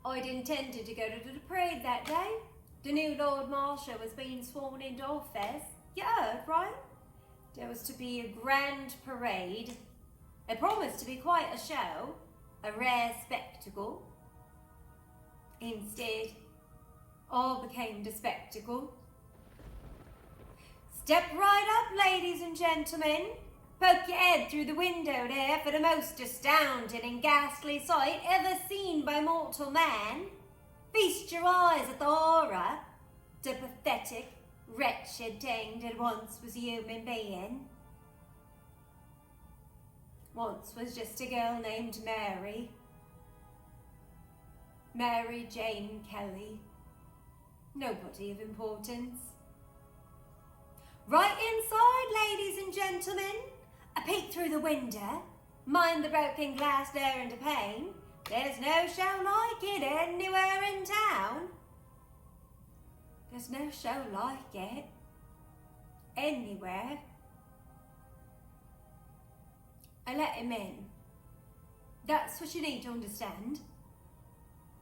I'd intended to go to the parade that day. The new Lord Marshal was being sworn into office. You heard, right? There was to be a grand parade. It promised to be quite a show, a rare spectacle. Instead, all became the spectacle. Step right up, ladies and gentlemen. Poke your head through the window there for the most astounding and ghastly sight ever seen by mortal man. Feast your eyes at the horror, the pathetic, wretched thing that once was a human being. Once was just a girl named Mary. Mary Jane Kelly. Nobody of importance. Right inside, ladies and gentlemen. A peek through the window. Mind the broken glass there and the pane. There's no show like it anywhere in town. There's no show like it anywhere. I let him in. That's what you need to understand.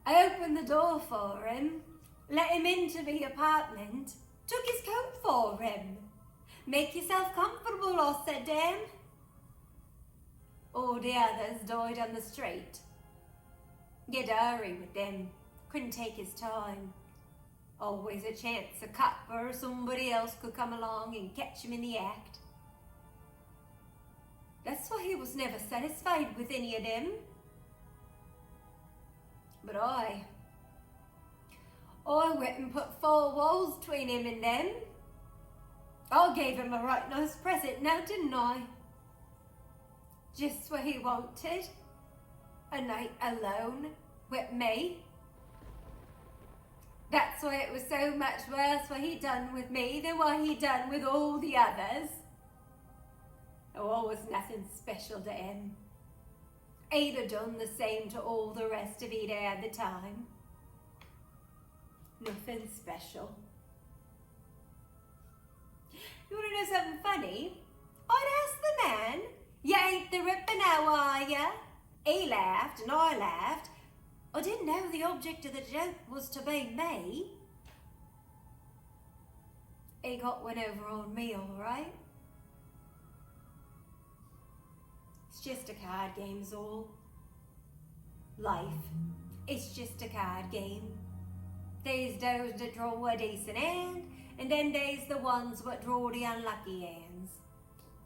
I opened the door for him, let him into the apartment, took his coat for him. Make yourself comfortable, I said to him. All the others died on the street. You'd hurry with them, couldn't take his time. Always a chance a cop or somebody else could come along and catch him in the act. That's why he was never satisfied with any of them. But I went and put 4 walls between him and them. I gave him a right nice present now, didn't I? Just what he wanted. A night alone with me. That's why it was so much worse what he done with me than what he done with all the others. Oh, I was nothing special to him. He'd have done the same to all the rest of it at the time. Nothing special. You want to know something funny? I'd ask the man, "You ain't the Ripper now, are ya?" He laughed and I laughed. I didn't know the object of the joke was to be me. He got one over on me, all right. It's just a card game's all. Life, it's just a card game. There's those that draw a decent hand, and then there's the ones that draw the unlucky hands.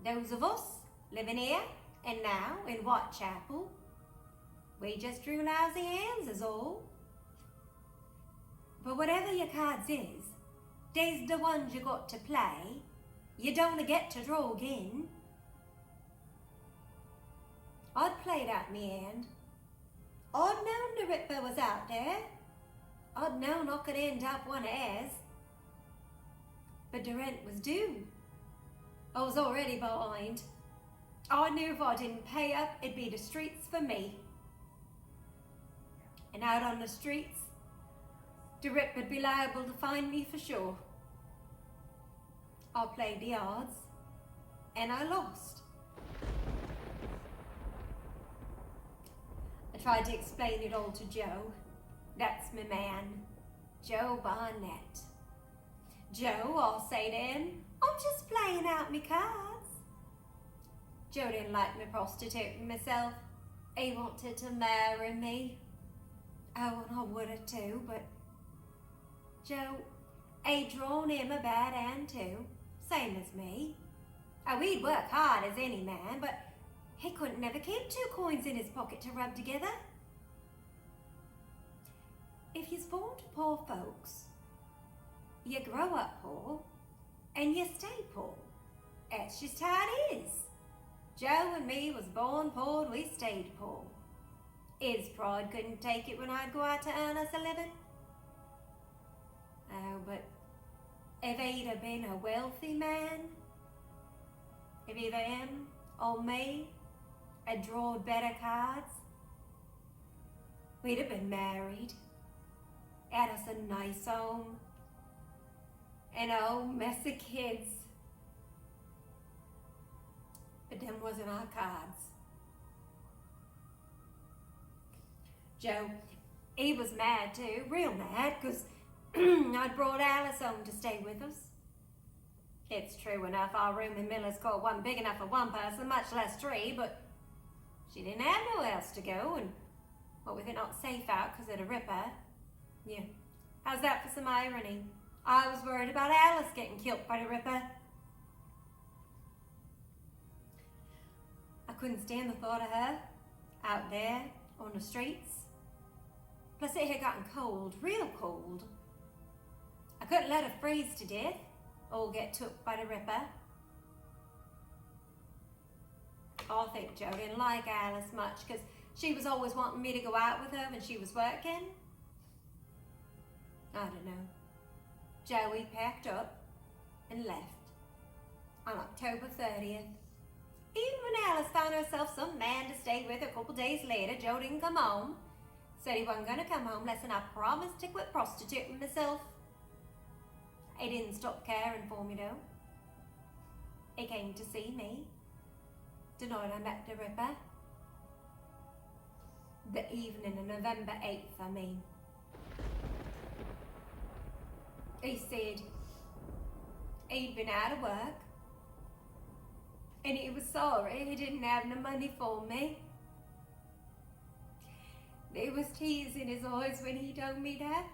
Those of us living here and now in Whitechapel, we just drew lousy hands is all. But whatever your cards is, there's the ones you got to play. You don't get to draw again. I'd played out me hand. I'd known the Ripper was out there. I'd known I could end up one of his. But the rent was due. I was already behind. I knew if I didn't pay up, it'd be the streets for me. And out on the streets, the Ripper'd be liable to find me for sure. I played the odds, and I lost. I tried to explain it all to Joe. That's my man, Joe Barnett. Joe, I'll say to him, I'm just playing out me cards. Joe didn't like me prostituting myself. He wanted to marry me. Oh, and I would have too, but Joe, he'd drawn him a bad hand too, same as me. Oh, he'd work hard as any man, but he couldn't never keep 2 coins in his pocket to rub together. If you're born to poor folks, you grow up poor and you stay poor. That's just how it is. Joe and me was born poor and we stayed poor. His pride couldn't take it when I'd go out to earn us a living. Oh, but if he'd have been a wealthy man, if either him or me had drawn better cards, we'd have been married, had us a nice home, and a whole mess of kids. But them wasn't our cards. Joe, He was mad too, real mad, because I'd brought Alice home to stay with us. It's true enough, our room in Miller's Court wasn't big enough for one person, much less three, but she didn't have nowhere else to go, and what with it not safe out because of the Ripper. Yeah, how's that for some irony? I was worried about Alice getting killed by the Ripper. I couldn't stand the thought of her out there on the streets. Plus it had gotten cold, real cold. I couldn't let her freeze to death or get took by the Ripper. I think Joe didn't like Alice much because she was always wanting me to go out with her when she was working. I don't know. Joey packed up and left on October 30th. Even when Alice found herself some man to stay with a couple days later, Joe didn't come home. Said he wasn't gonna come home less than I promised to quit prostituting myself. He didn't stop caring for me though. He came to see me the night I met the Ripper. The evening of November 8th, I mean. He said he'd been out of work and he was sorry he didn't have no money for me. There was tears in his eyes when he told me that.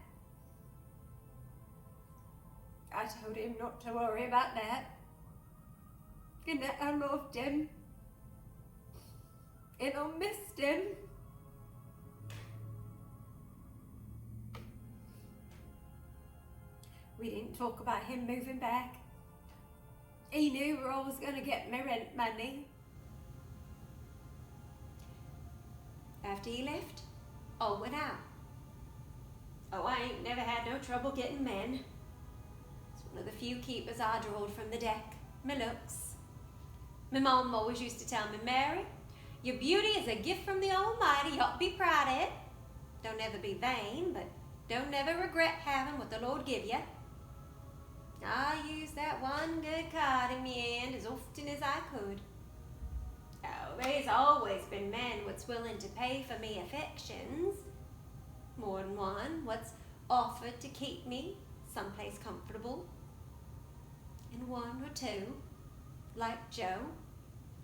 I told him not to worry about that, and that I loved him and I missed him. We didn't talk about him moving back. He knew where I was going to get my rent money. After he left, I went out. Oh, I ain't never had no trouble getting men. It's one of the few keepers I drawed from the deck. My looks. My mom always used to tell me, Mary, your beauty is a gift from the Almighty. You ought to be proud of it. Don't ever be vain, but don't never regret having what the Lord give you. I used that one good card in me end as often as I could. Oh, there's always been men what's willing to pay for me affections. More than one what's offered to keep me someplace comfortable. And one or two, like Joe,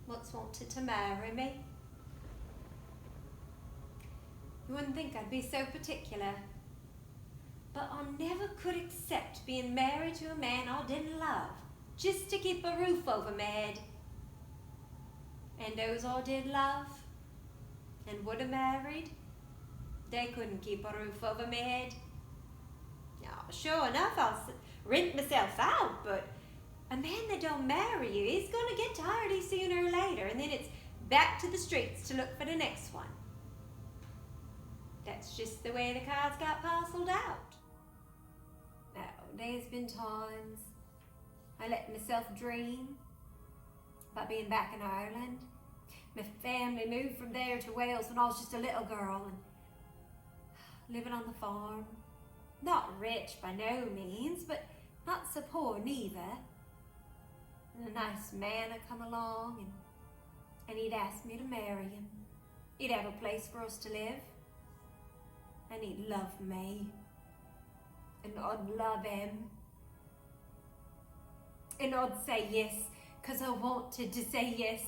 what's wanted to marry me. You wouldn't think I'd be so particular, but I never could accept being married to a man I didn't love, just to keep a roof over my head. And those I did love and would have married, they couldn't keep a roof over my head. Oh, sure enough, I'll rent myself out, but a man that don't marry you is going to get tired of you sooner or later, and then it's back to the streets to look for the next one. That's just the way the cards got parceled out. Now, there's been times I let myself dream about being back in Ireland. My family moved from there to Wales when I was just a little girl and living on the farm. Not rich by no means, but not so poor neither. And a nice man would come along and he'd ask me to marry him. He'd have a place for us to live. And he'd love me. And I'd love him. And I'd say yes, because I wanted to say yes.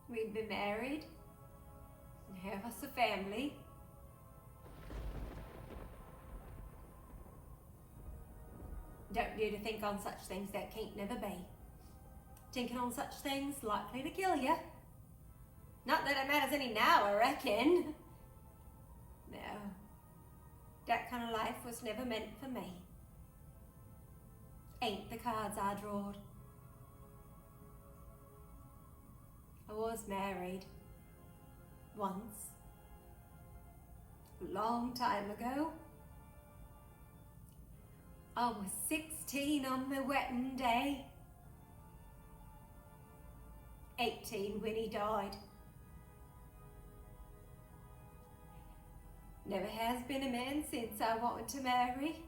We'd be married and have us a family. Don't do to think on such things that can't never be. Thinking on such things likely to kill you. Not that it matters any now, I reckon. No, that kind of life was never meant for me. Ain't the cards I drawed. I was married once, a long time ago. I was 16 on my wedding day, 18 when he died. Never has been a man since I wanted to marry,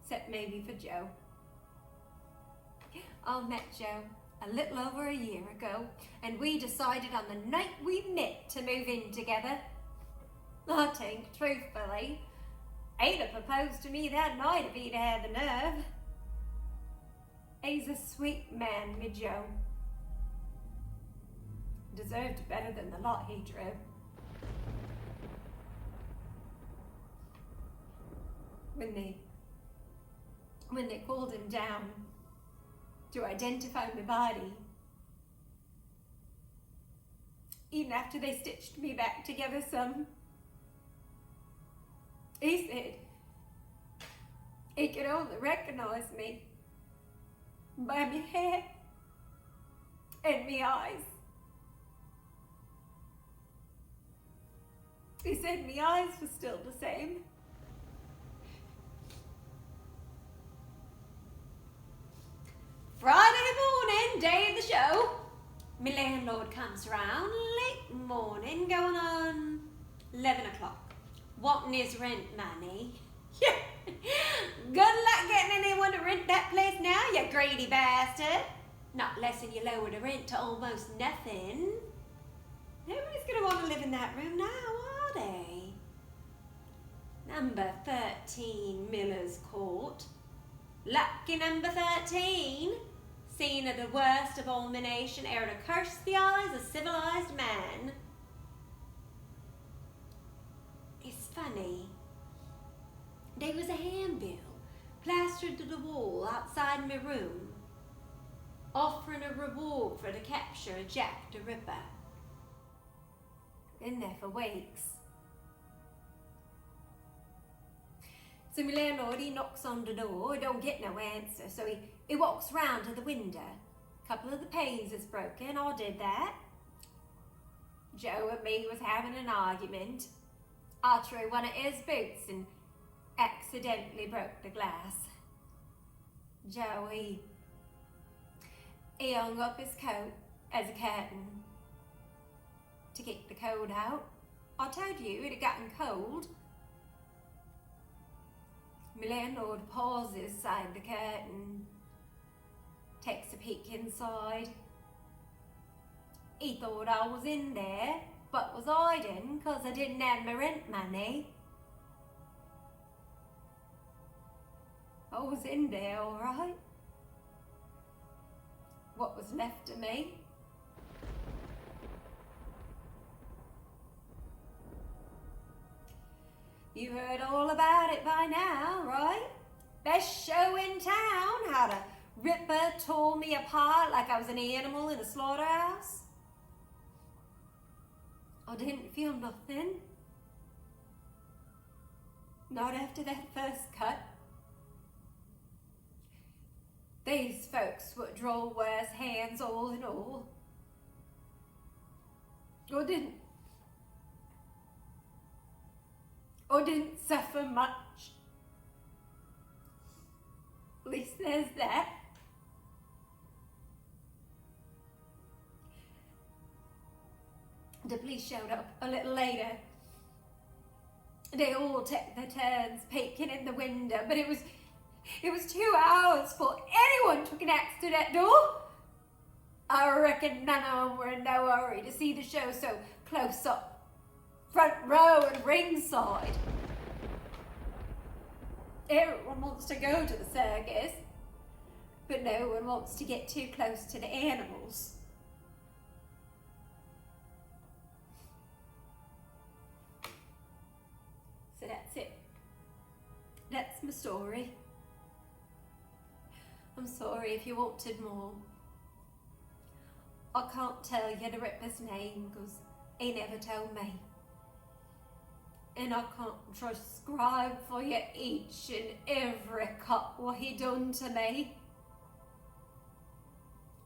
except maybe for Joe. I met Joe a little over a year ago, and we decided on the night we met to move in together. I think, truthfully, he'd have proposed to me that night if he'd had the nerve. He's a sweet man, me Joe. Deserved better than the lot he drew. When they called him down to identify my body, even after they stitched me back together some, he said he could only recognize me by my hair and my eyes. He said my eyes were still the same. Friday morning, day of the show, my landlord comes around late morning, going on 11 o'clock, wanting his rent money. Good luck getting anyone to rent that place now, you greedy bastard. Not less than you lower the rent to almost nothing. Nobody's going to want to live in that room now, are they? Number 13, Miller's Court. Lucky number 13. Scene of the worst abomination e'er to curse the eyes of civilized man. It's funny. There was a handbill plastered to the wall outside my room, offering a reward for the capture of Jack the Ripper. Been there for weeks. So my landlord, he knocks on the door, don't get no answer, so he walks round to the window. A couple of the panes is broken, I did that. Joe and me was having an argument. I threw one of his boots and accidentally broke the glass. Joe, he hung up his coat as a curtain to keep the cold out. I told you it had gotten cold. My landlord pauses beside the curtain, takes a peek inside. He thought I was in there, but was hiding because I didn't have my rent money. I was in there, all right. What was left of me. You heard all about it by now, right? Best show in town, how the Ripper tore me apart like I was an animal in a slaughterhouse. I didn't feel nothing. Not after that first cut. These folks would draw worse hands all in all. Or didn't suffer much. At least there's that. The police showed up a little later. They all took their turns peeking in the window, but it was 2 hours before anyone took an axe to that door. I reckon none of them were in no hurry to see the show so close up. Front row and ringside. Everyone wants to go to the circus, but no one wants to get too close to the animals. So that's it. That's my story. I'm sorry if you wanted more. I can't tell you the Ripper's name because he never told me. And I can't transcribe for you each and every cut what he done to me.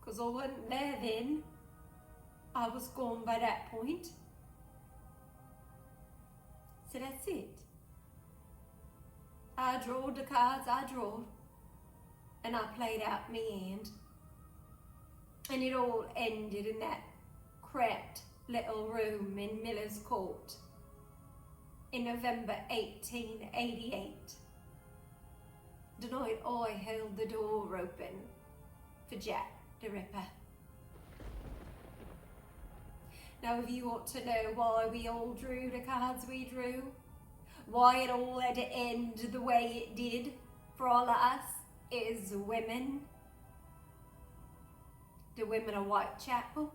Because I wasn't there then. I was gone by that point. So that's it. I drawed the cards I drawed. And I played out my hand. And it all ended in that cramped little room in Miller's Court. In November 1888, the night I held the door open for Jack the Ripper. Now if you want to know why we all drew the cards we drew, why it all had to end the way it did for all of us, is women. The women of Whitechapel.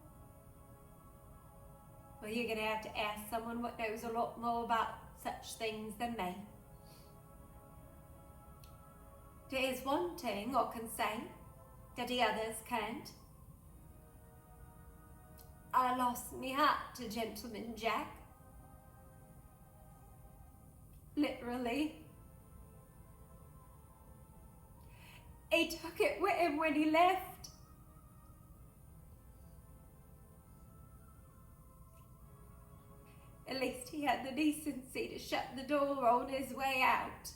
Well, you're going to have to ask someone what knows a lot more about such things than me. There is one thing I can say that the others can't. I lost me heart to Gentleman Jack. Literally. He took it with him when he left. At least he had the decency to shut the door on his way out.